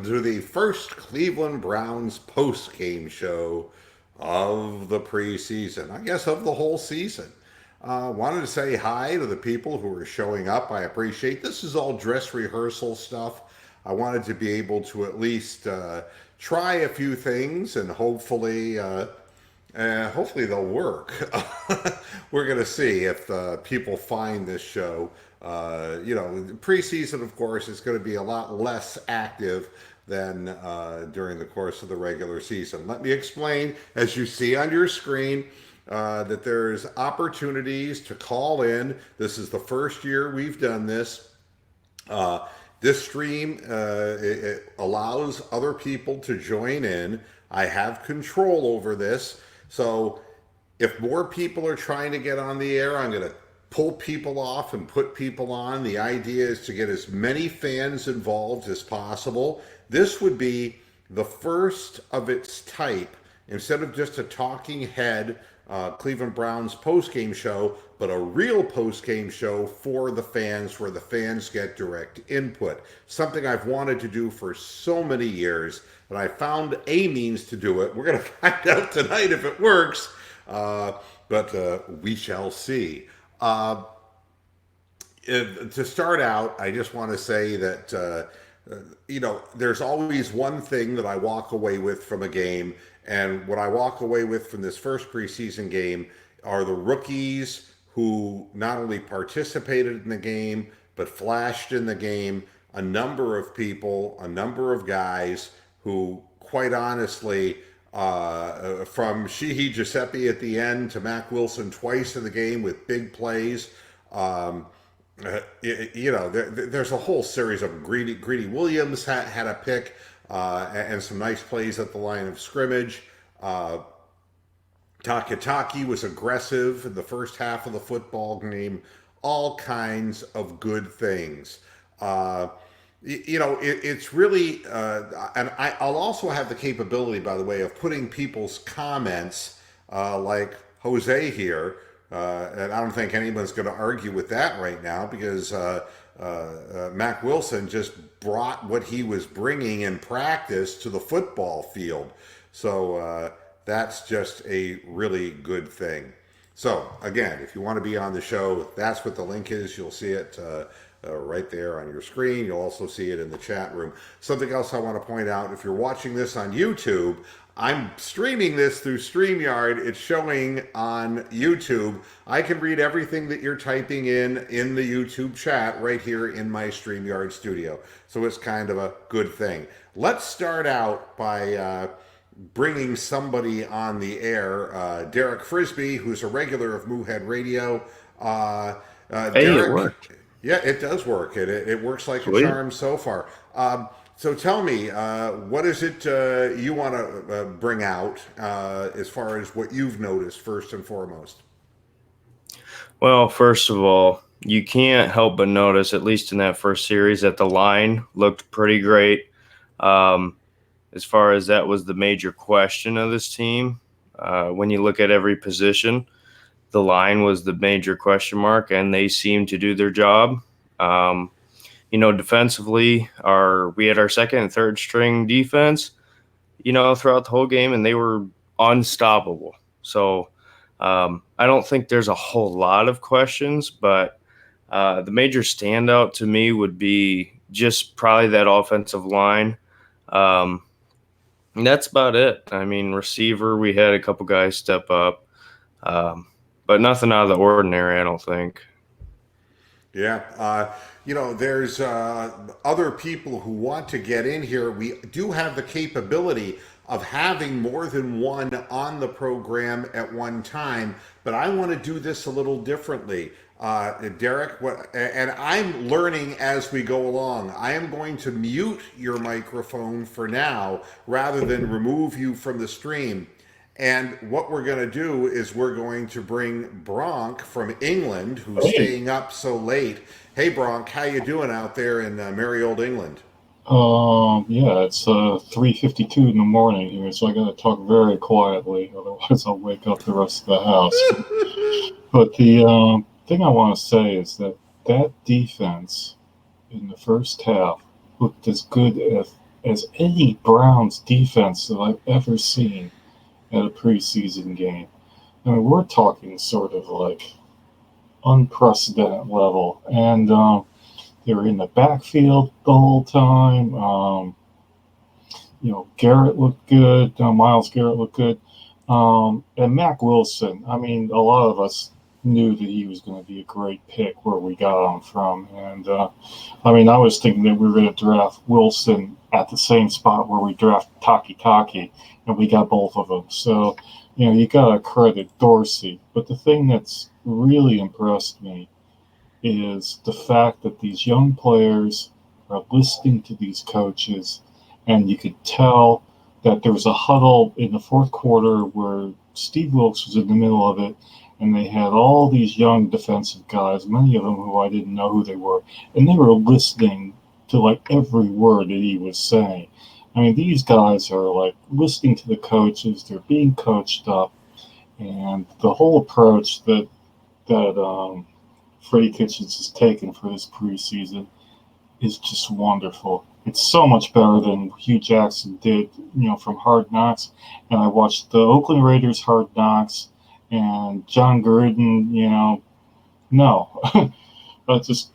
To the first Cleveland Browns post-game show of the preseason, I guess of the whole season. Wanted to say hi to the people who are showing up. I appreciate this is all dress rehearsal stuff. I wanted to be able to at least try a few things and hopefully they'll work. We're going to see if people find this show. Preseason, of course, is going to be a lot less active than during the course of the regular season. Let me explain, as you see on your screen, that there's opportunities to call in. This is the first year we've done this. This stream it allows other people to join in. I have control over this. So if more people are trying to get on the air, I'm going to pull people off and put people on. The idea is to get as many fans involved as possible. This would be the first of its type, instead of just a talking head Cleveland Browns post-game show, but a real post-game show for the fans where the fans get direct input. Something I've wanted to do for so many years, and I found a means to do it. We're going to find out tonight if it works, but we shall see. To start out, I just want to say that there's always one thing that I walk away with from a game, and what I walk away with from this first preseason game are the rookies who not only participated in the game but flashed in the game. A number of people, a number of guys who, quite honestly, from Sheehy Giuseppe at the end to Mac Wilson twice in the game with big plays. There's a whole series of Greedy Williams had a pick and some nice plays at the line of scrimmage. Takitaki was aggressive in the first half of the football game. All kinds of good things. It's really, and I'll also have the capability, by the way, of putting people's comments, like Jose here, and I don't think anyone's going to argue with that right now because Mac Wilson just brought what he was bringing in practice to the football field. So that's just a really good thing. So, again, if you want to be on the show, that's what the link is. You'll see it right there on your screen. You'll also see it in the chat room. Something else I want to point out, if you're watching this on YouTube, I'm streaming this through StreamYard. It's showing on YouTube. I can read everything that you're typing in the YouTube chat right here in my StreamYard studio. So it's kind of a good thing. Let's start out by bringing somebody on the air. Derek Frisbee, who's a regular of Moohead Radio. Hey, it Derek, worked. yeah, it does work. It works like a Sweet. charm so far. So tell me, what is it you want to bring out as far as what you've noticed first and foremost? Well, first of all, you can't help but notice, at least in that first series, that the line looked pretty great. As far as that was the major question of this team. When you look at every position, the line was the major question mark, and they seemed to do their job. Defensively, we had our second and third string defense, throughout the whole game, and they were unstoppable. So I don't think there's a whole lot of questions, but the major standout to me would be just probably that offensive line. And that's about it. I mean, receiver, we had a couple guys step up, but nothing out of the ordinary, I don't think. Yeah. There's other people who want to get in here. We do have the capability of having more than one on the program at one time, but I want to do this a little differently. Derek, and I'm learning as we go along. I am going to mute your microphone for now rather than remove you from the stream. And what we're going to do is we're going to bring Bronk from England, who's Hey, staying up so late. Hey, Bronk, how you doing out there in merry old England? yeah, it's 3:52 in the morning here, so I gotta talk very quietly, otherwise I'll wake up the rest of the house. But the thing I want to say is that defense in the first half looked as good as as any Browns defense that I've ever seen at a preseason game. I mean, we're talking sort of like unprecedented level. And they were in the backfield the whole time. Garrett looked good. Miles Garrett looked good. And Mac Wilson, I mean, a lot of us knew that he was going to be a great pick where we got him from. And, I was thinking that we were going to draft Wilson at the same spot where we draft Taki, and we got both of them. So, you got to credit Dorsey. But the thing that's really impressed me is the fact that these young players are listening to these coaches, and you could tell that there was a huddle in the fourth quarter where Steve Wilkes was in the middle of it, and they had all these young defensive guys, many of them who I didn't know who they were, and they were listening to like every word that he was saying. I mean, these guys are like listening to the coaches, they're being coached up, and the whole approach that Freddie Kitchens has taken for this preseason is just wonderful. It's so much better than Hugh Jackson did, from Hard Knocks. And I watched the Oakland Raiders Hard Knocks, and John Gruden, no. I'm just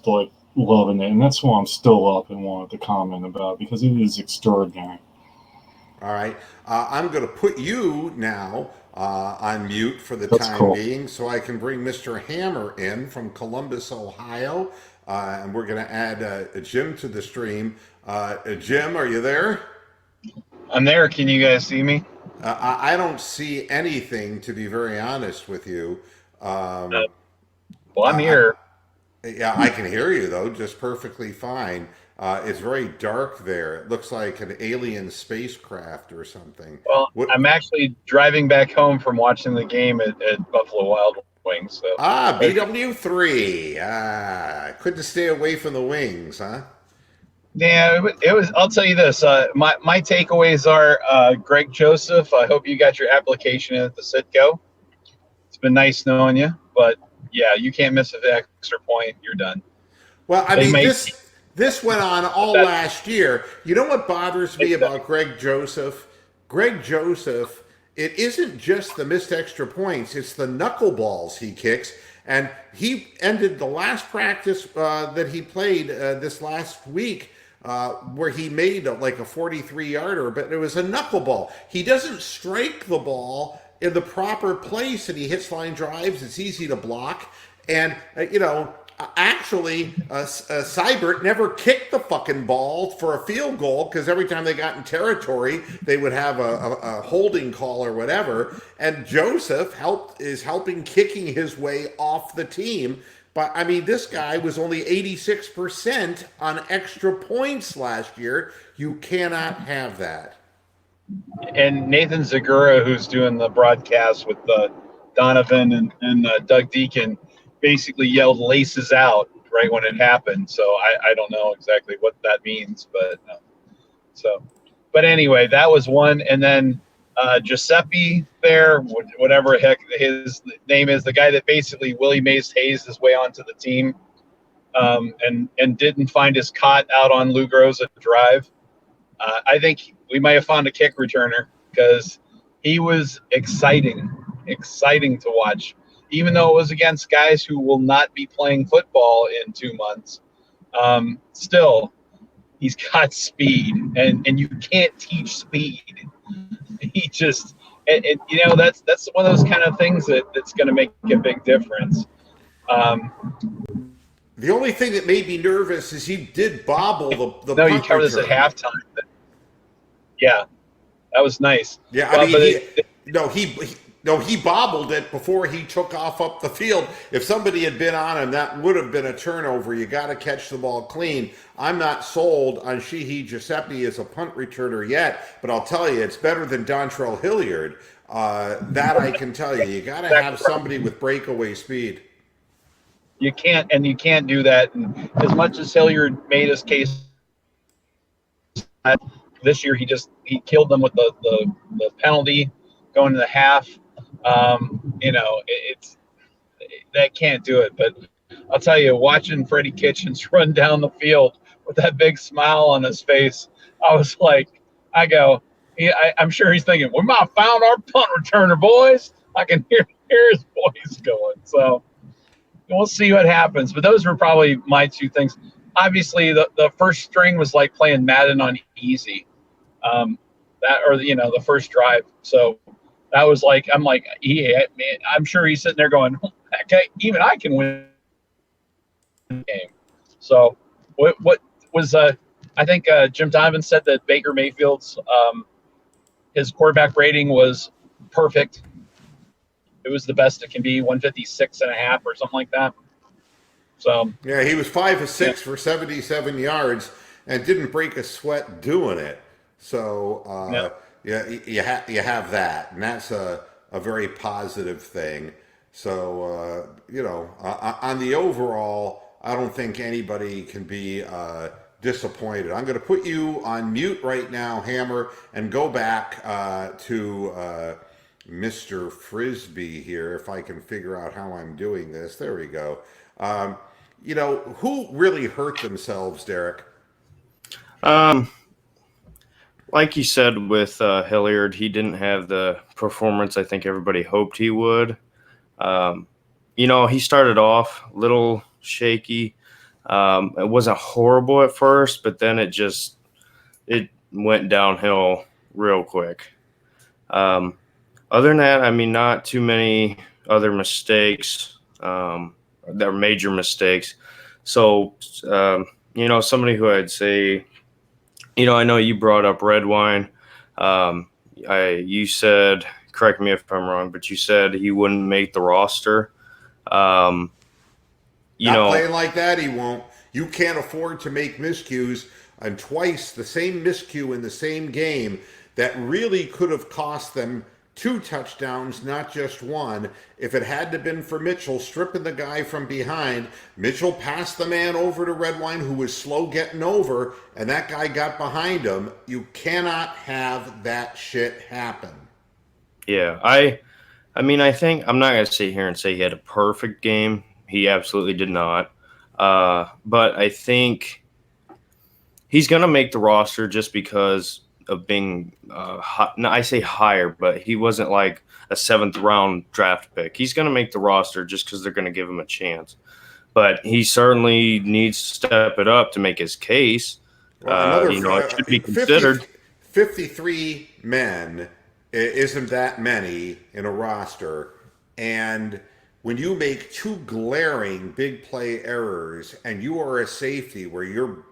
like loving it. And that's why I'm still up and wanted to comment about, because it is extraordinary. All right. I'm going to put you now on mute for the That's time cool. being so I can bring Mr. Hammer in from Columbus, Ohio. And we're going to add Jim to the stream. Jim, are you there? I'm there. Can you guys see me? I don't see anything, to be very honest with you. Well, I'm here. Yeah, I can hear you, though, just perfectly fine. It's very dark there. It looks like an alien spacecraft or something. Well, I'm actually driving back home from watching the game at Buffalo Wild Wings. So. BW3. Couldn't stay away from the wings, huh? Yeah, it was. I'll tell you this. My takeaways are Greg Joseph. I hope you got your application in at the Citgo. It's been nice knowing you, but yeah, you can't miss an extra point. You're done. Well, I mean, this went on all last year. You know what bothers me about Greg Joseph? Greg Joseph, it isn't just the missed extra points, it's the knuckleballs he kicks. And he ended the last practice that he played this last week where he made like a 43-yarder, but it was a knuckleball. He doesn't strike the ball in the proper place, and he hits line drives. It's easy to block. And, actually, Seibert never kicked the fucking ball for a field goal because every time they got in territory, they would have a holding call or whatever. And Joseph is helping kicking his way off the team. But, I mean, this guy was only 86% on extra points last year. You cannot have that. And Nathan Zagura, who's doing the broadcast with Donovan and Doug Deacon, basically yelled "laces out" right when it happened. So I don't know exactly what that means, but anyway, that was one. And then Giuseppe there, whatever heck his name is, the guy that basically Willie Mays Hayes his way onto the team, and didn't find his cot out on Lou Groza Drive. I think we might have found a kick returner because he was exciting to watch. Even though it was against guys who will not be playing football in 2 months, still, he's got speed, and you can't teach speed. He just, and that's one of those kind of things that's going to make a big difference. The only thing that made me nervous is he did bobble the No, punt you covered this at return. halftime. Yeah, that was nice. Yeah, I mean, he bobbled it before he took off up the field. If somebody had been on him, that would have been a turnover. You got to catch the ball clean. I'm not sold on Sheehy Giuseppe as a punt returner yet, but I'll tell you, it's better than Dontrell Hilliard. That I can tell you. You got to have somebody with breakaway speed. You can't do that. And as much as Hilliard made his case this year, he killed them with the penalty going to the half. That can't do it. But I'll tell you, watching Freddie Kitchens run down the field with that big smile on his face. I was like, I'm sure he's thinking, we might have found our punt returner, boys. I can hear his voice going. So we'll see what happens. But those were probably my two things. Obviously, the first string was like playing Madden on easy. The first drive. So that was like, I'm like, yeah, man, I'm sure he's sitting there going, okay, even I can win the game. So what was I think Jim Donovan said that Baker Mayfield's his quarterback rating was perfect. It was the best it can be, 156.5 or something like that. So yeah, he was 5 of 6 for 77 yards and didn't break a sweat doing it. So you have that, and that's a very positive thing. So on the overall, I don't think anybody can be disappointed. I'm going to put you on mute right now, Hammer, and go back to Mr. Frisbee here, if I can figure out how I'm doing this. There we go. Who really hurt themselves, Derek? Like you said with Hilliard, he didn't have the performance I think everybody hoped he would. He started off a little shaky. It wasn't horrible at first, but then it went downhill real quick. Other than that, I mean, not too many other mistakes that were major mistakes. So, somebody who I'd say, I know you brought up red wine. You said, correct me if I'm wrong, but you said he wouldn't make the roster. Not playing like that, he won't. You can't afford to make miscues, and twice the same miscue in the same game that really could have cost them 2 touchdowns, not just one. If it had to been for Mitchell stripping the guy from behind, Mitchell passed the man over to Redwine, who was slow getting over, and that guy got behind him. You cannot have that shit happen. Yeah, I think I'm not going to sit here and say he had a perfect game. He absolutely did not. But I think he's going to make the roster just because of being I say higher, but he wasn't like a 7th round draft pick. He's going to make the roster just because they're going to give him a chance. But he certainly needs to step it up to make his case. Well, it should be considered. 53 men isn't that many in a roster, and when you make 2 glaring big play errors and you are a safety where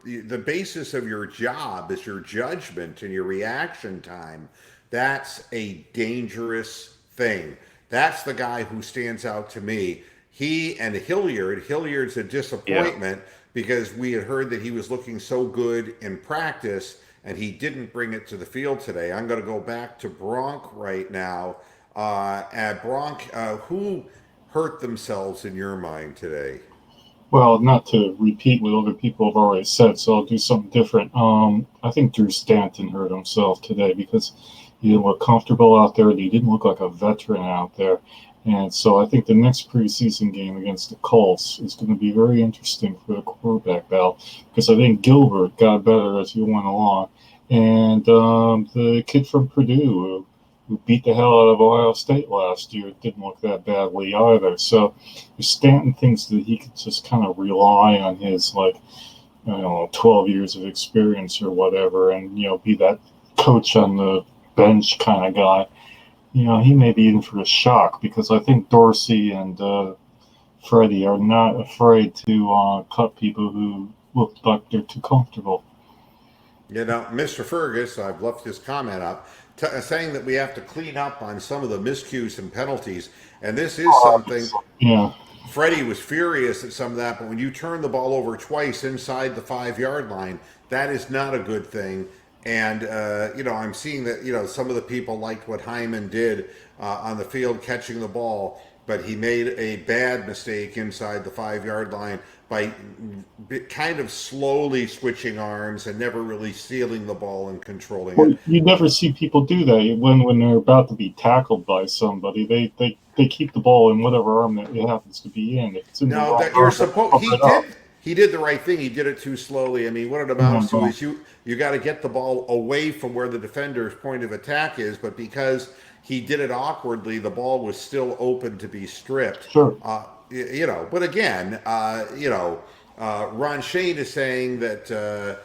the basis of your job is your judgment and your reaction time, that's a dangerous thing. That's the guy who stands out to me. He and Hilliard's a disappointment because we had heard that he was looking so good in practice and he didn't bring it to the field today. I'm going to go back to Bronk right now. Bronk, who hurt themselves in your mind today? Well, not to repeat what other people have already said, so I'll do something different. I think Drew Stanton hurt himself today because he didn't look comfortable out there. He didn't look like a veteran out there. And so I think the next preseason game against the Colts is going to be very interesting for the quarterback battle because I think Gilbert got better as he went along. And the kid from Purdue, who beat the hell out of Ohio State last year, didn't look that badly either. So if Stanton thinks that he could just kind of rely on his, 12 years of experience or whatever and, be that coach on the bench kind of guy, he may be in for a shock because I think Dorsey and Freddie are not afraid to cut people who look like they're too comfortable. Mr. Fergus, I've left his comment up, saying that we have to clean up on some of the miscues and penalties, and this is something. Yeah. Freddie was furious at some of that, but when you turn the ball over twice inside the 5-yard line, that is not a good thing. And I'm seeing that some of the people liked what Hyman did on the field catching the ball, but he made a bad mistake inside the 5-yard line by kind of slowly switching arms and never really sealing the ball and controlling it. You never see people do that when they're about to be tackled by somebody. They keep the ball in whatever arm that it happens to be in. If it's in no, that you're supposed. he did the right thing. He did it too slowly. I mean, what it amounts to is you got to get the ball away from where the defender's point of attack is, but because he did it awkwardly, the ball was still open to be stripped. Sure. But again, Ron Shane is saying that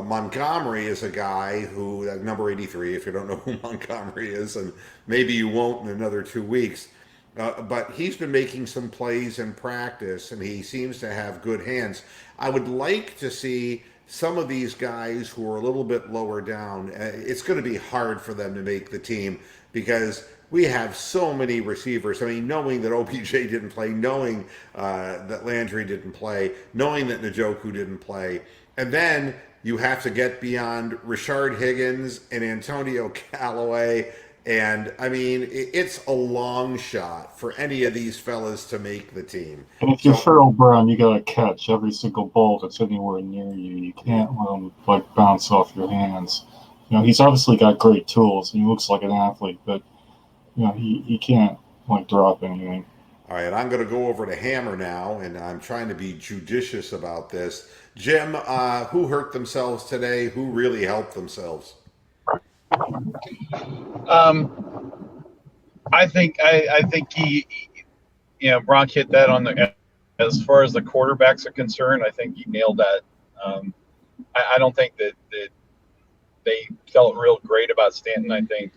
Montgomery is a guy who, number 83, if you don't know who Montgomery is, and maybe you won't in another 2 weeks, but he's been making some plays in practice, and he seems to have good hands. I would like to see some of these guys who are a little bit lower down. It's going to be hard for them to make the team because we have so many receivers. I mean, knowing that OBJ didn't play, knowing that Landry didn't play, knowing that Njoku didn't play, and then you have to get beyond Rashard Higgins and Antonio Callaway. And, I mean, it's a long shot for any of these fellas to make the team. And if you're Farrell Brown, you got to catch every single ball that's anywhere near you. You can't let them, bounce off your hands. He's obviously got great tools. He looks like an athlete, but, he can't, drop anything. All right, I'm going to go over to Hammer now, and I'm trying to be judicious about this. Jim, who hurt themselves today? Who really helped themselves? I think he Bronk hit that on the. As far as the quarterbacks are concerned, I think he nailed that. I don't think that they felt real great about Stanton. I think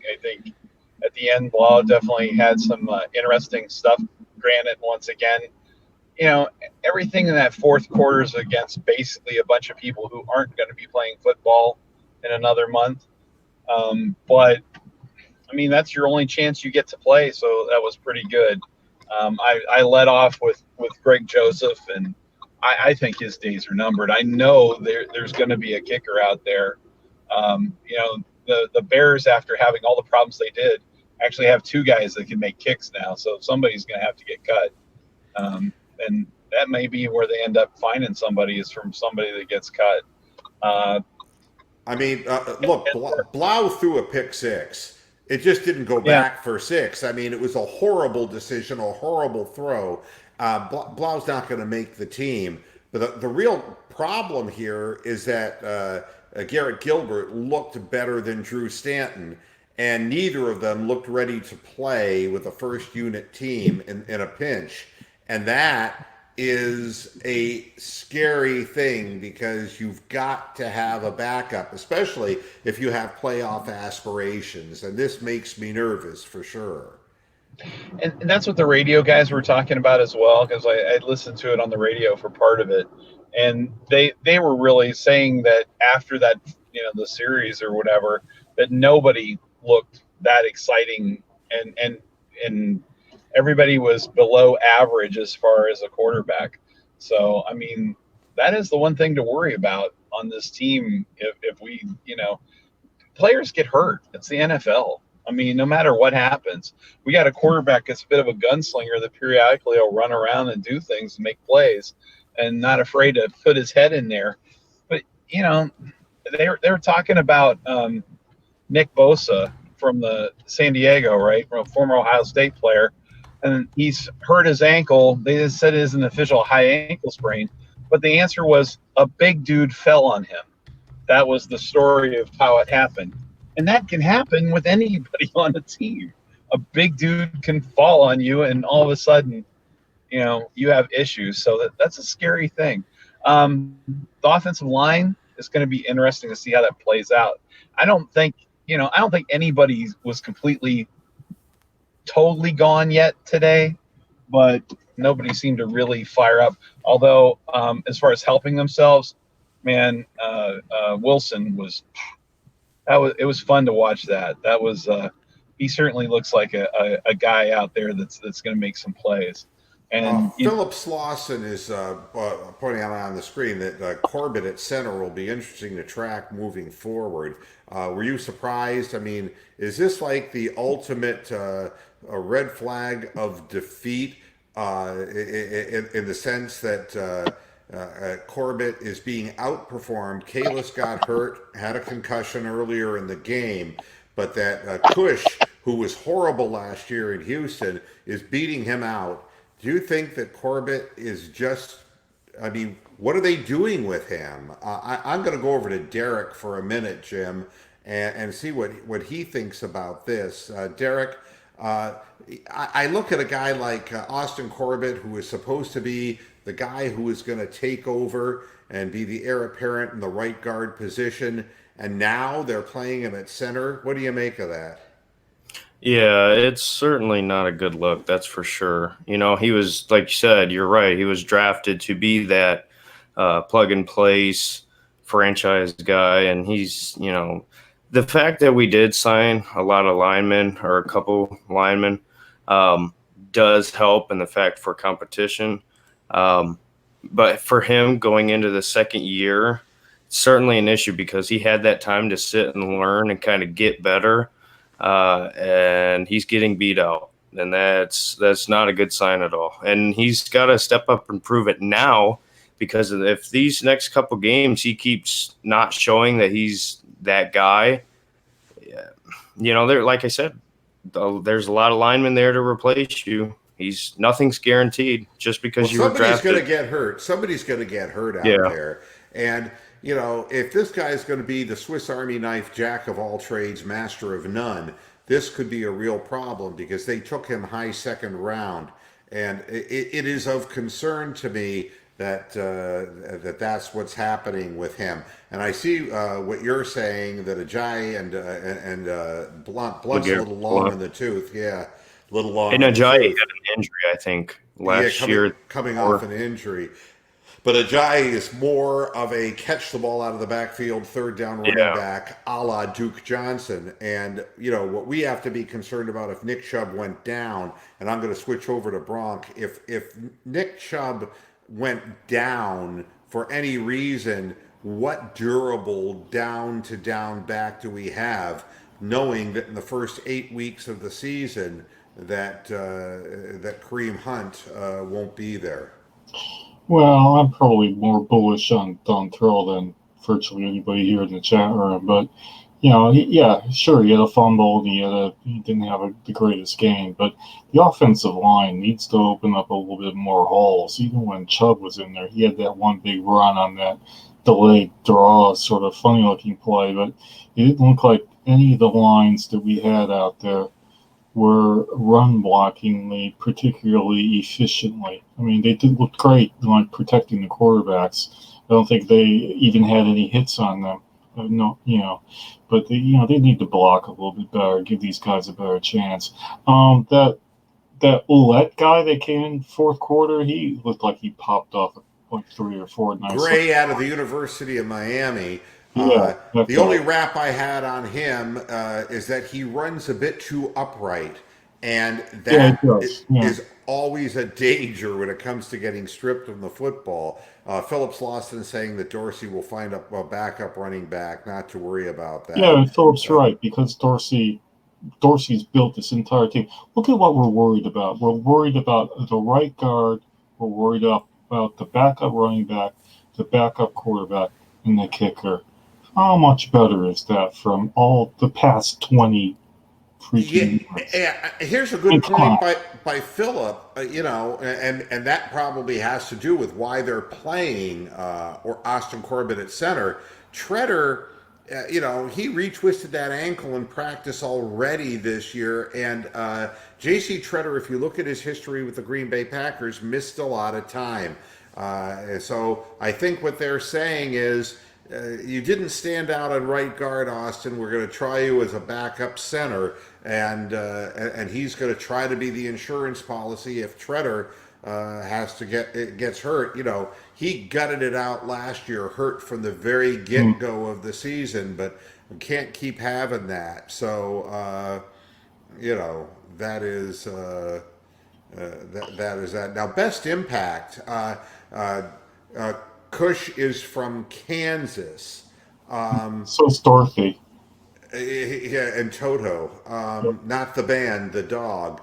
at the end, Blau definitely had some interesting stuff. Granted, once again, everything in that fourth quarter is against basically a bunch of people who aren't going to be playing football in another month. But I mean, that's your only chance you get to play. So that was pretty good. I led off with Greg Joseph, and I think his days are numbered. I know there's going to be a kicker out there. The Bears, after having all the problems they did, actually have two guys that can make kicks now. So somebody's going to have to get cut. And that may be where they end up finding somebody, is from somebody that gets cut. Look, Blau threw a pick six. It just didn't go back for six. I mean, it was a horrible decision, a horrible throw. Blau's not going to make the team. But the real problem here is that Garrett Gilbert looked better than Drew Stanton, and neither of them looked ready to play with a first unit team in a pinch. And that is a scary thing, because you've got to have a backup, especially if you have playoff aspirations. And this makes me nervous for sure. And that's what the radio guys were talking about as well, because I listened to it on the radio for part of it. And they were really saying that after that, the series or whatever, that nobody looked that exciting, and everybody was below average as far as a quarterback. So, I mean, that is the one thing to worry about on this team. If we, players get hurt. It's the NFL. I mean, no matter what happens, we got a quarterback that's a bit of a gunslinger that periodically will run around and do things and make plays, and not afraid to put his head in there. But, they were talking about Nick Bosa from the San Diego, right, from a former Ohio State player. And he's hurt his ankle. They just said it is an official high ankle sprain, but the answer was a big dude fell on him. That was the story of how it happened. And that can happen with anybody on the team. A big dude can fall on you, and all of a sudden, you have issues. So that's a scary thing. The offensive line is going to be interesting to see how that plays out. I don't think anybody was completely totally gone yet today, but nobody seemed to really fire up. Although, as far as helping themselves, man, Wilson it was fun to watch that. That was he certainly looks like a guy out there that's going to make some plays. And Philip Slauson is pointing out on the screen that Corbett at center will be interesting to track moving forward. Were you surprised? I mean, is this like the ultimate a red flag of defeat in the sense that Corbett is being outperformed? Kalis got hurt, had a concussion earlier in the game, but that Cush, who was horrible last year in Houston, is beating him out. Do you think that Corbett is just I mean, what are they doing with him? I'm going to go over to Derek for a minute, Jim, and see what he thinks about this. Derek, uh, I look at a guy like Austin Corbett, who is supposed to be the guy who is going to take over and be the heir apparent in the right guard position, and now they're playing him at center. What do you make of that? Yeah, it's certainly not a good look, that's for sure. You know, he was, like you said, you're right. He was drafted to be that plug and place franchise guy. And he's, you know, the fact that we did sign a lot of linemen or a couple linemen um, does help in the fact for competition. Um, but for him going into the second year, it's certainly an issue because he had that time to sit and learn and kind of get better, and he's getting beat out, and that's not a good sign at all. And he's got to step up and prove it now, because if these next couple games he keeps not showing that he's that guy, you know, there, like I said, there's a lot of linemen there to replace you. Nothing's guaranteed just because Well, you were somebody's drafted. going to get hurt. Somebody's going to get hurt out Yeah. there. And, you know, if this guy's going to be the Swiss Army knife, jack of all trades, master of none, this could be a real problem because they took him high second round. And it is of concern to me that that's what's happening with him. And I see what you're saying, that Ajayi and Blunt's a little long in the tooth. Yeah, a little long And in the Ajayi had tooth. an injury, I think, Yeah, last year. coming off an injury. But Ajayi is more of a catch the ball out of the backfield, third down running back, a la Duke Johnson. And, you know, what we have to be concerned about if Nick Chubb went down, and I'm going to switch over to Bronk, if Nick Chubb went down for any reason, what durable down to down back do we have, knowing that in the first 8 weeks of the season that that Kareem Hunt won't be there? Well, I'm probably more bullish on Dontrell than virtually anybody here in the chat room. But, you know, yeah, sure, he had a fumble and he didn't have the greatest game. But the offensive line needs to open up a little bit more holes. Even when Chubb was in there, he had that one big run on that delayed draw, sort of funny looking play. But it didn't look like any of the lines that we had out there were run blockingly particularly efficiently. I mean, they did look great like protecting the quarterbacks. I don't think they even had any hits on them. No, you know, but they need to block a little bit better, give these guys a better chance. That Ouellette guy that came in fourth quarter, he looked like he popped off like 3 or 4 nights. Gray out of the University of Miami. Yeah, the only rap I had on him is that he runs a bit too upright, and that is always a danger when it comes to getting stripped of the football. Phillips Lawson saying that Dorsey will find a backup running back, not to worry about that. Yeah, and Phillips right, because Dorsey's built this entire team. Look at what we're worried about. We're worried about the right guard. We're worried about the backup running back, the backup quarterback, and the kicker. How much better is that from all the past 20 freaking years? Yeah, here's a good point by Phillip, you know, and that probably has to do with why they're playing or Austin Corbett at center. Treader, you know, he retwisted that ankle in practice already this year. And J.C. Treader, if you look at his history with the Green Bay Packers, missed a lot of time. So I think what they're saying is, you didn't stand out on right guard, Austin. We're going to try you as a backup center, and he's going to try to be the insurance policy if Treader gets hurt. You know, he gutted it out last year, hurt from the very get-go of the season, but we can't keep having that. So, you know, that is that. Now, best impact. Kush is from Kansas. So is Dorothy. Yeah, and Toto. Not the band, the dog.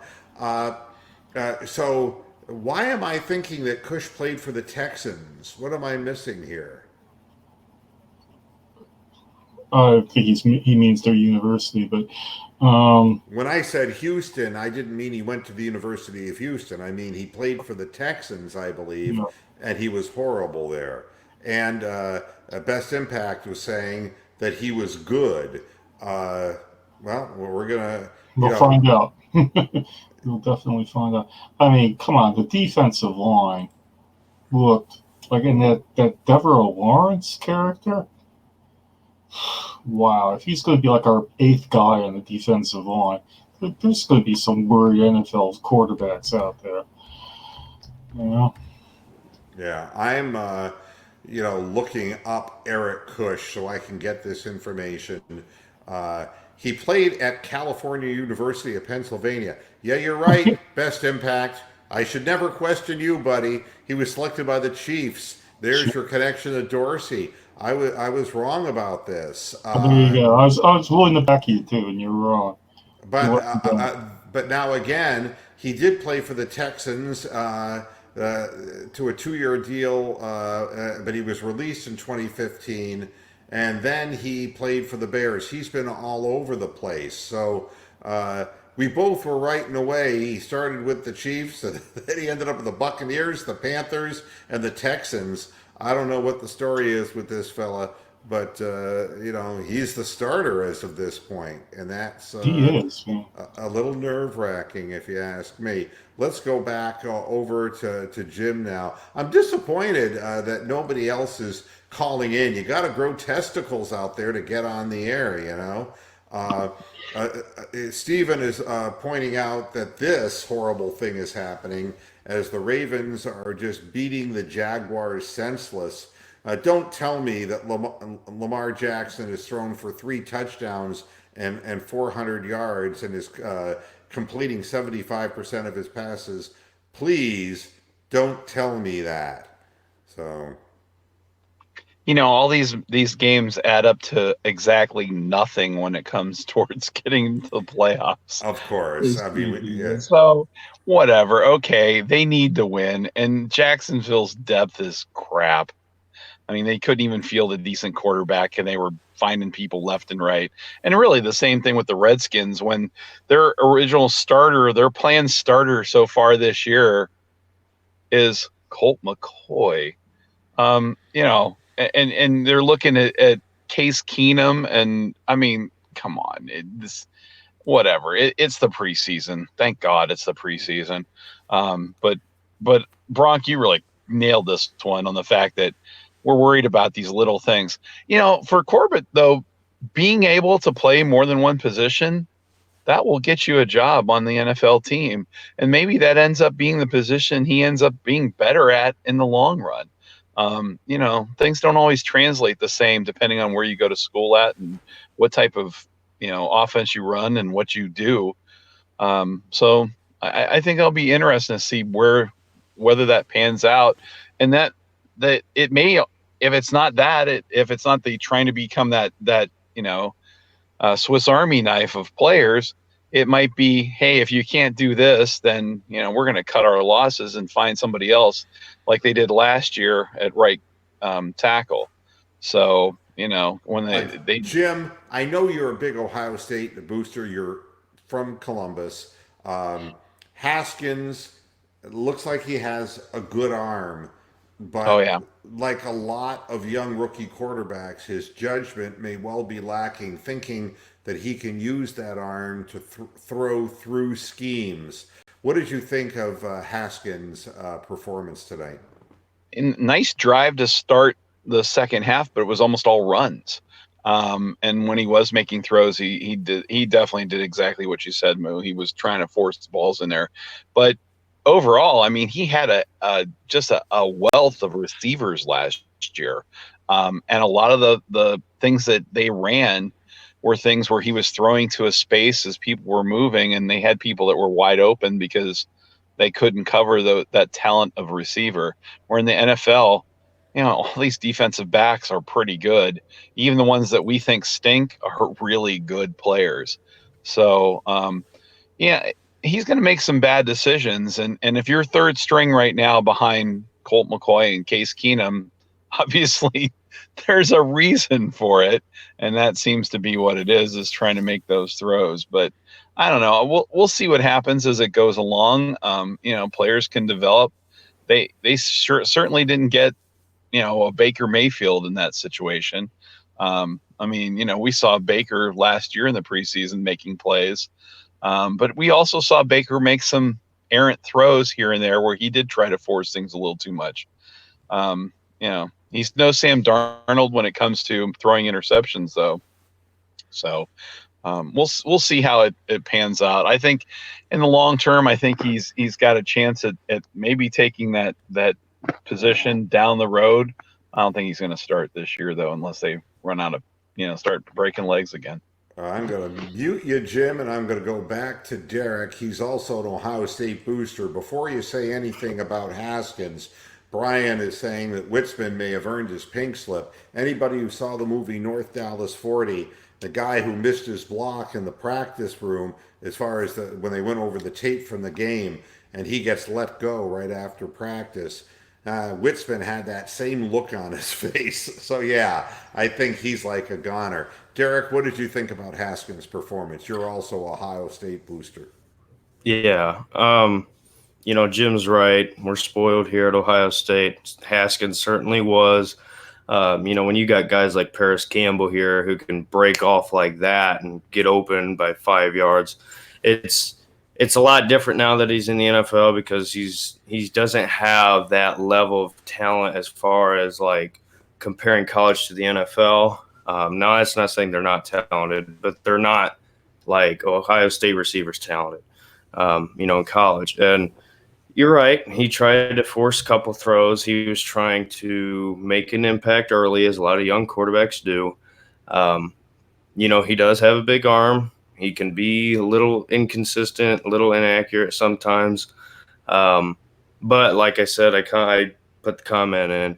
So why am I thinking that Kush played for the Texans? What am I missing here? I think he means their university, but When I said Houston, I didn't mean he went to the University of Houston. I mean he played for the Texans, I believe, Yeah. and he was horrible there. And Best Impact was saying that he was good. Uh, well, we're gonna, We'll find out. We'll definitely find out. I mean, come on, the defensive line looked like in that Devereaux Lawrence character. Wow, if he's going to be like our eighth guy on the defensive line, there's going to be some worried NFL quarterbacks out there. You know? Yeah, I'm, looking up Eric Kush so I can get this information. He played at California University of Pennsylvania. Yeah, you're right. Best Impact. I should never question you, buddy. He was selected by the Chiefs. There's your connection to Dorsey. I was wrong about this. There you go. I was willing to back you too, and you're wrong. But but now again, he did play for the Texans to a 2-year deal, but he was released in 2015, and then he played for the Bears. He's been all over the place. So we both were right in a way. He started with the Chiefs, and then he ended up with the Buccaneers, the Panthers, and the Texans. I don't know what the story is with this fella, but he's the starter as of this point, and that's He is. Man. a little nerve-wracking, if you ask me. Let's go back over to Jim now. I'm disappointed that nobody else is calling in. You got to grow testicles out there to get on the air, you know. Stephen is pointing out that this horrible thing is happening as the Ravens are just beating the Jaguars senseless. Don't tell me that Lamar Jackson is thrown for 3 touchdowns and 400 yards and is completing 75% of his passes. Please don't tell me that. So, all these games add up to exactly nothing when it comes towards getting into the playoffs. of course, I mean, yeah. So whatever. Okay, they need to win, and Jacksonville's depth is crap. I mean, they couldn't even field a decent quarterback, and they were finding people left and right. And really the same thing with the Redskins when their original starter, their planned starter so far this year is Colt McCoy. And they're looking at Case Keenum, and I mean, come on, whatever. It's the preseason. Thank God it's the preseason. But Bronk, you really nailed this one on the fact that we're worried about these little things. For Corbett, though, being able to play more than one position, that will get you a job on the NFL team. And maybe that ends up being the position he ends up being better at in the long run. Things don't always translate the same depending on where you go to school at and what type of, offense you run and what you do. So I think it'll be interesting to see whether that pans out, and that it may, if it's not the trying to become that Swiss Army knife of players, it might be, hey, if you can't do this, then we're going to cut our losses and find somebody else, like they did last year at right tackle. So when they Jim, I know you're a big Ohio State booster. You're from Columbus. Haskins, it looks like he has a good arm, but like a lot of young rookie quarterbacks, his judgment may well be lacking, thinking that he can use that arm to throw through schemes. What did you think of Haskins' performance tonight? Nice drive to start the second half, but it was almost all runs. And when he was making throws, he definitely did exactly what you said, Moo. He was trying to force balls in there, but overall, I mean, he had just a wealth of receivers last year, and a lot of the things that they ran were things where he was throwing to a space as people were moving, and they had people that were wide open because they couldn't cover that talent of receiver. Where in the NFL, all these defensive backs are pretty good. Even the ones that we think stink are really good players. So, he's going to make some bad decisions. And if you're third string right now behind Colt McCoy and Case Keenum, obviously there's a reason for it, and that seems to be what it is trying to make those throws. But I don't know. We'll see what happens as it goes along. Players can develop. They certainly didn't get a Baker Mayfield in that situation. We saw Baker last year in the preseason making plays, but we also saw Baker make some errant throws here and there where he did try to force things a little too much. He's no Sam Darnold when it comes to throwing interceptions, though. So we'll see how it pans out. I think in the long term, I think he's got a chance at maybe taking that position down the road. I don't think he's going to start this year, though, unless they run out of start breaking legs again. I'm going to mute you, Jim, and I'm going to go back to Derek. He's also an Ohio State booster. Before you say anything about Haskins, Brian is saying that Witzman may have earned his pink slip. Anybody who saw the movie North Dallas 40, the guy who missed his block in the practice room, as far as when they went over the tape from the game, and he gets let go right after practice. Witzman had that same look on his face. So, yeah, I think he's like a goner. Derek, what did you think about Haskins' performance? You're also a Ohio State booster. Yeah. Jim's right. We're spoiled here at Ohio State. Haskins certainly was. When you got guys like Paris Campbell here who can break off like that and get open by 5 yards, it's a lot different now that he's in the NFL because he doesn't have that level of talent as far as like comparing college to the NFL. Now that's not saying they're not talented, but they're not like Ohio State receivers talented, in college. And you're right. He tried to force a couple throws. He was trying to make an impact early, as a lot of young quarterbacks do. He does have a big arm. He can be a little inconsistent, a little inaccurate sometimes. But like I said, I put the comment in.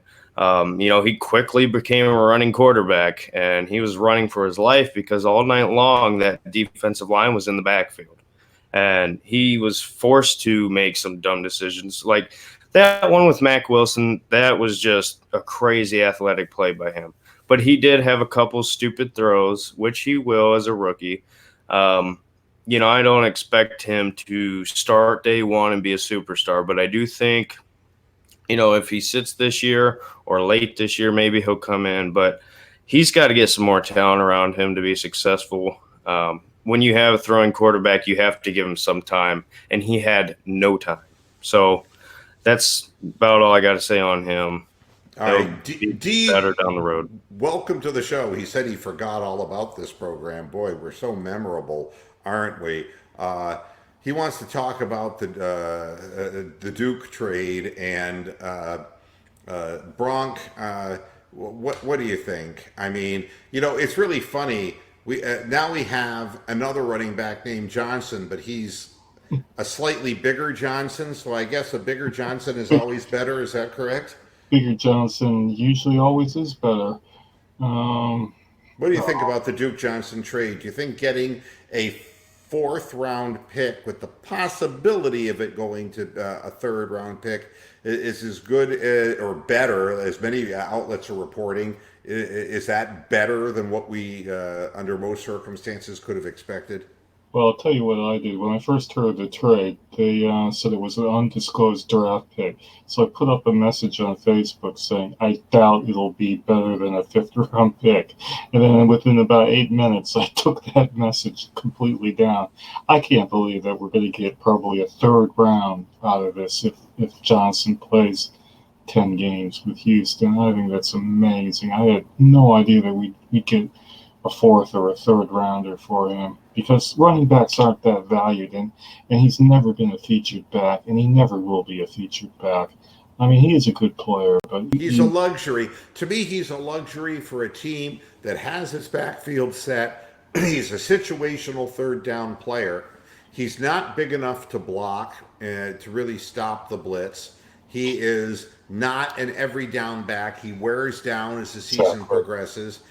He quickly became a running quarterback, and he was running for his life because all night long that defensive line was in the backfield. And he was forced to make some dumb decisions. Like that one with Mack Wilson, that was just a crazy athletic play by him. But he did have a couple stupid throws, which he will as a rookie. I don't expect him to start day one and be a superstar, but I do think, if he sits this year or late this year, maybe he'll come in. But he's got to get some more talent around him to be successful. When you have a throwing quarterback, you have to give him some time, and he had no time. So that's about all I got to say on him. All right, D, better down the road. Welcome to the show. He said he forgot all about this program. Boy, we're so memorable, aren't we? He wants to talk about the Duke trade and Bronk. What do you think? I mean, it's really funny. Now we have another running back named Johnson, but he's a slightly bigger Johnson. So I guess a bigger Johnson is always better. Is that correct? Bigger Johnson usually always is better. What do you think about the Duke Johnson trade? Do you think getting a fourth-round pick with the possibility of it going to a third-round pick is as good or better, as many outlets are reporting? Is that better than what we, under most circumstances, could have expected? Well, I'll tell you what I did. When I first heard the trade, they said it was an undisclosed draft pick. So I put up a message on Facebook saying, I doubt it'll be better than a fifth-round pick. And then within about 8 minutes, I took that message completely down. I can't believe that we're going to get probably a third round out of this if Johnson plays 10 games with Houston. I think that's amazing. I had no idea that we'd get a fourth or a third rounder for him, because running backs aren't that valued, and he's never been a featured back, and he never will be a featured back. I mean, he is a good player, but he's a luxury. To me, he's a luxury for a team that has its backfield set. He's a situational third down player. He's not big enough to block to really stop the blitz. He is not an every down back. He wears down as the season progresses.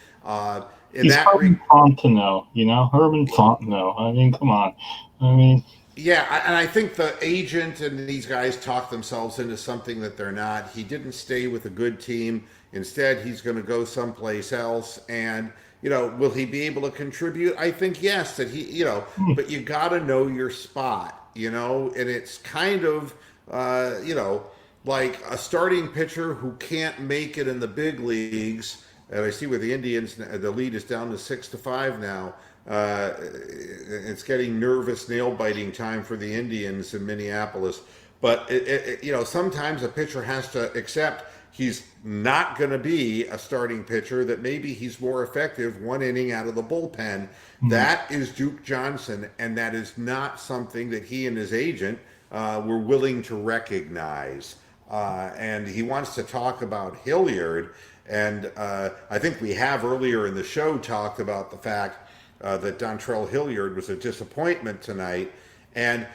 He's Herman Fontenot, Herman Fontenot. I mean, come on. Yeah, and I think the agent and these guys talk themselves into something that they're not. He didn't stay with a good team Instead, he's going to go someplace else. And, will he be able to contribute? I think yes, that but you got to know your spot, and it's kind of, like a starting pitcher who can't make it in the big leagues. And I see where the Indians, the lead is down to 6-5 now. It's getting nervous, nail biting time for the Indians in Minneapolis. But sometimes a pitcher has to accept he's not going to be a starting pitcher. That maybe he's more effective one inning out of the bullpen. That is Duke Johnson, and that is not something that he and his agent were willing to recognize. And he wants to talk about Hilliard. And I think we have earlier in the show talked about the fact that Dontrell Hilliard was a disappointment tonight. And,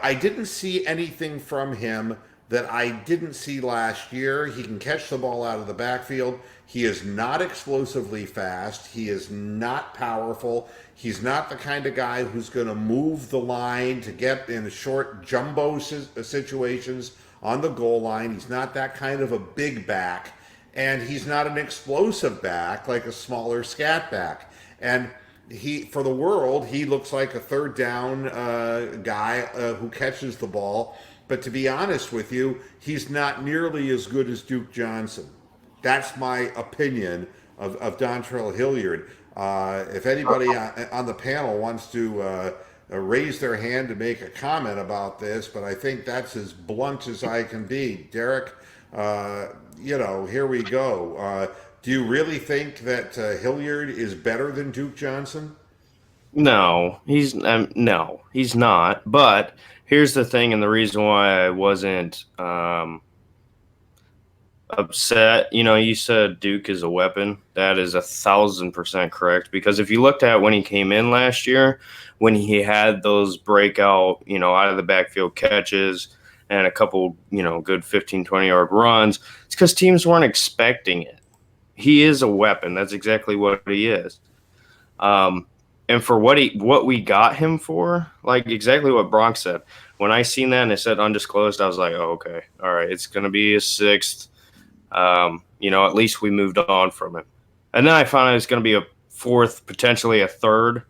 I didn't see anything from him that I didn't see last year. He can catch the ball out of the backfield. He is not explosively fast. He is not powerful. He's not the kind of guy who's going to move the line to get in short jumbo situations on the goal line. He's not that kind of a big back. And he's not an explosive back like a smaller scat back. And for the world, he looks like a third down guy who catches the ball. But to be honest with you, he's not nearly as good as Duke Johnson. That's my opinion of Dontrell Hilliard. If anybody on the panel wants to raise their hand to make a comment about this, but I think that's as blunt as I can be. Derek, here we go. Do you really think that Hilliard is better than Duke Johnson? No, he's not. But here's the thing, and the reason why I wasn't upset. You said Duke is a weapon. That is 1,000% correct. Because if you looked at when he came in last year, when he had those breakout, out of the backfield catches and a couple, good 15, 20-yard runs, it's because teams weren't expecting it. He is a weapon. That's exactly what he is. And for what we got him for, like exactly what Bronx said. When I seen that and it said undisclosed, I was like, oh, okay. All right. It's going to be a sixth. At least we moved on from it. And then I found out it's going to be a fourth, potentially a third.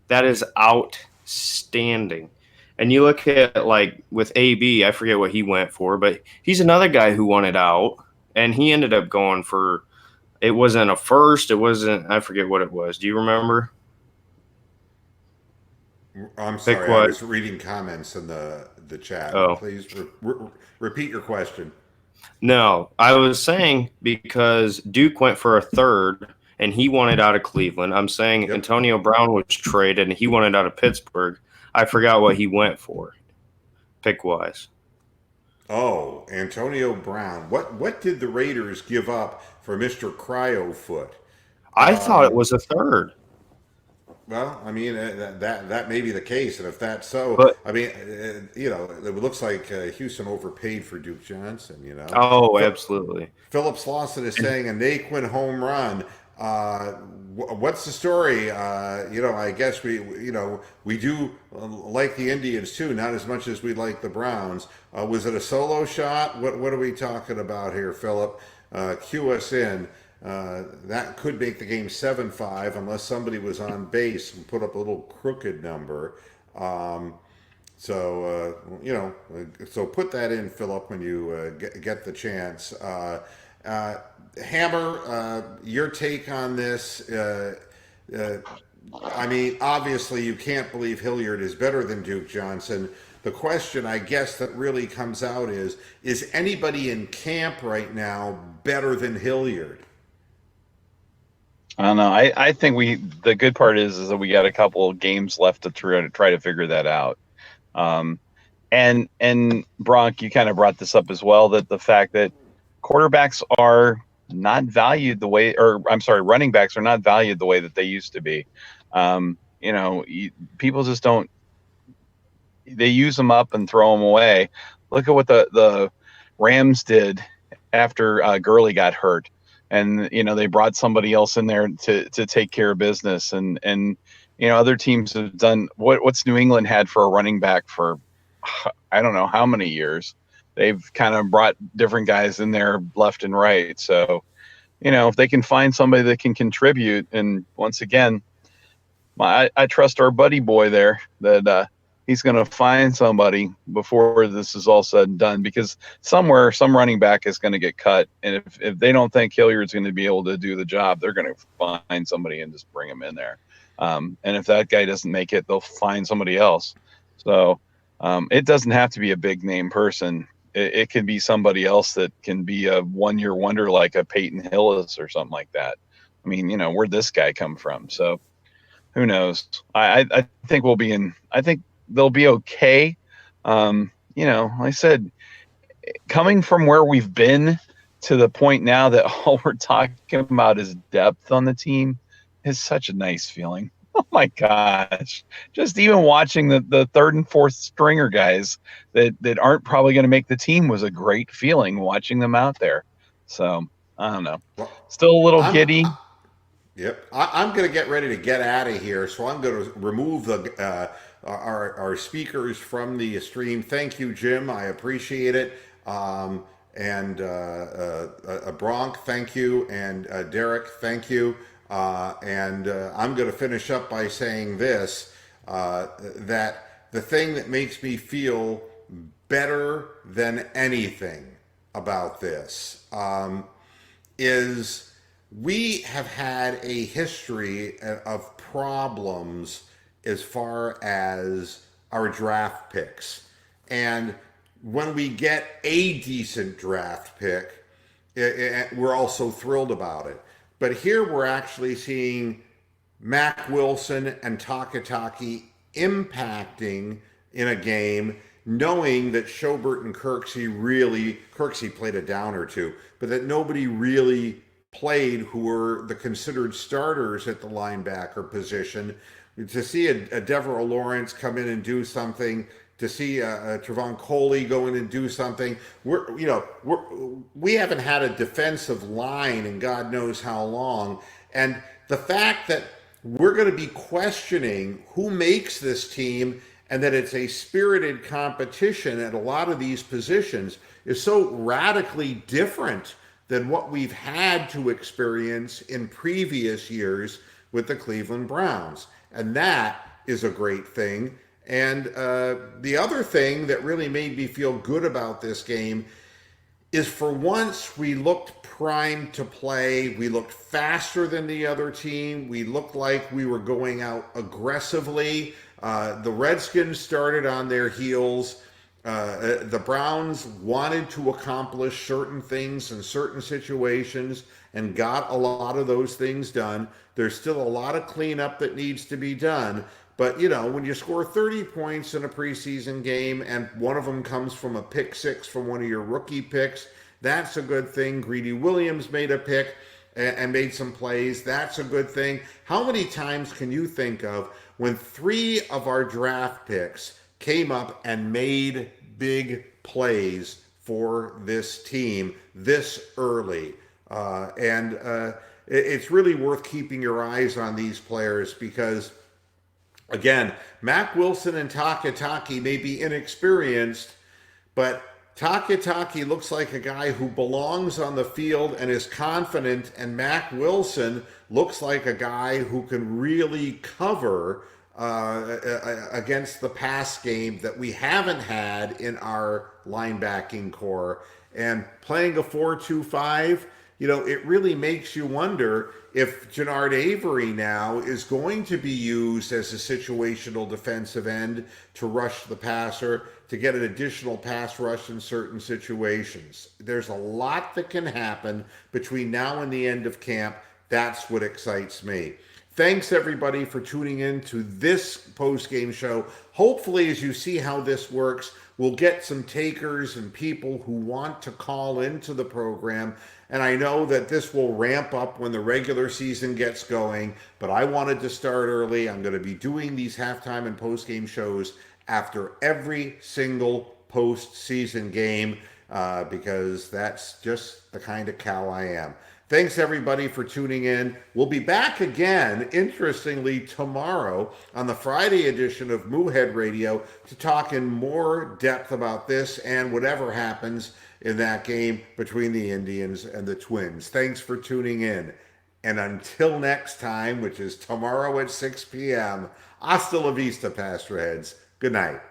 That is outstanding. And you look at, like, with AB, I forget what he went for, but he's another guy who wanted out. And he ended up going for, it wasn't a first. It wasn't, I forget what it was. Do you remember? I'm sorry, I was reading comments in the chat. Oh. Please repeat your question. No, I was saying because Duke went for a third and he wanted out of Cleveland. I'm saying Yep. Antonio Brown was traded and he wanted out of Pittsburgh. I forgot what he went for, pick-wise. Oh, Antonio Brown. What did the Raiders give up for Mr. Cryofoot? I thought it was a third. Well, I mean, that may be the case, and if that's so, But- I mean, it looks like Houston overpaid for Duke Johnson. Oh, absolutely. Phillips Lawson is saying a Naquin home run. What's the story? I guess we do like the Indians too, not as much as we like the Browns. Was it a solo shot? What are we talking about here, Philip? Cue us in. That could make the game 7-5 unless somebody was on base and put up a little crooked number. So put that in, Philip, when you get the chance. Hammer, your take on this. I mean, obviously you can't believe Hilliard is better than Duke Johnson. The question, I guess, that really comes out is anybody in camp right now better than Hilliard? I don't know. I think the good part is that we got a couple of games left to try to figure that out. And Bronk, you kind of brought this up as well, that the fact that quarterbacks are not valued the way, running backs are not valued the way that they used to be. People just don't. They use them up and throw them away. Look at what the Rams did after Gurley got hurt. And, they brought somebody else in there to take care of business. And other teams have done what's New England had for a running back for, I don't know how many years. They've kind of brought different guys in there left and right. So, if they can find somebody that can contribute, and once again, I trust our buddy boy there that he's going to find somebody before this is all said and done, because somewhere some running back is going to get cut, and if they don't think Hilliard's going to be able to do the job, they're going to find somebody and just bring him in there. And if that guy doesn't make it, they'll find somebody else. So it doesn't have to be a big name person. It can be somebody else that can be a 1-year wonder, like a Peyton Hillis or something like that. I mean, where'd this guy come from? So who knows? I think we'll be in. I think they'll be okay. Like I said, coming from where we've been to the point now that all we're talking about is depth on the team is such a nice feeling. Oh my gosh. Just even watching the third and fourth stringer guys that aren't probably going to make the team was a great feeling, watching them out there. So I don't know. Still a little giddy. Yep. I'm going to get ready to get out of here, so I'm going to remove our speakers from the stream. Thank you, Jim. I appreciate it. And Bronk, thank you. And Derek, thank you. And I'm going to finish up by saying this, that the thing that makes me feel better than anything about this is we have had a history of problems as far as our draft picks. And when we get a decent draft pick, we're also thrilled about it. But here we're actually seeing Mac Wilson and Takataki impacting in a game, knowing that Schobert and Kirksey played a down or two, but that nobody really played who were the considered starters at the linebacker position. To see a Devereux Lawrence come in and do something, to see Trevon Coley go in and do something. We haven't had a defensive line in God knows how long. And the fact that we're going to be questioning who makes this team and that it's a spirited competition at a lot of these positions is so radically different than what we've had to experience in previous years with the Cleveland Browns. And that is a great thing. And the other thing that really made me feel good about this game is, for once, we looked primed to play. We looked faster than the other team. We looked like we were going out aggressively. The Redskins started on their heels. The Browns wanted to accomplish certain things in certain situations and got a lot of those things done. There's still a lot of cleanup that needs to be done. But, when you score 30 points in a preseason game and one of them comes from a pick six from one of your rookie picks, that's a good thing. Greedy Williams made a pick and made some plays. That's a good thing. How many times can you think of when 3 of our draft picks came up and made big plays for this team this early? It's really worth keeping your eyes on these players because, again, Mac Wilson and Takataki may be inexperienced, but Takataki looks like a guy who belongs on the field and is confident, and Mac Wilson looks like a guy who can really cover against the pass game that we haven't had in our linebacking core. And playing a 4-2-5, it really makes you wonder if Jannard Avery now is going to be used as a situational defensive end to rush the passer, to get an additional pass rush in certain situations. There's a lot that can happen between now and the end of camp. That's what excites me. Thanks, everybody, for tuning in to this post-game show. Hopefully, as you see how this works, we'll get some takers and people who want to call into the program. And I know that this will ramp up when the regular season gets going, but I wanted to start early. I'm going to be doing these halftime and post-game shows after every single postseason game because that's just the kind of cow I am. Thanks everybody for tuning in. We'll be back again, interestingly, tomorrow on the Friday edition of Moohead Radio to talk in more depth about this and whatever happens in that game between the Indians and the Twins. Thanks for tuning in. And until next time, which is tomorrow at 6 p.m., hasta la vista, Pastorheads. Good night.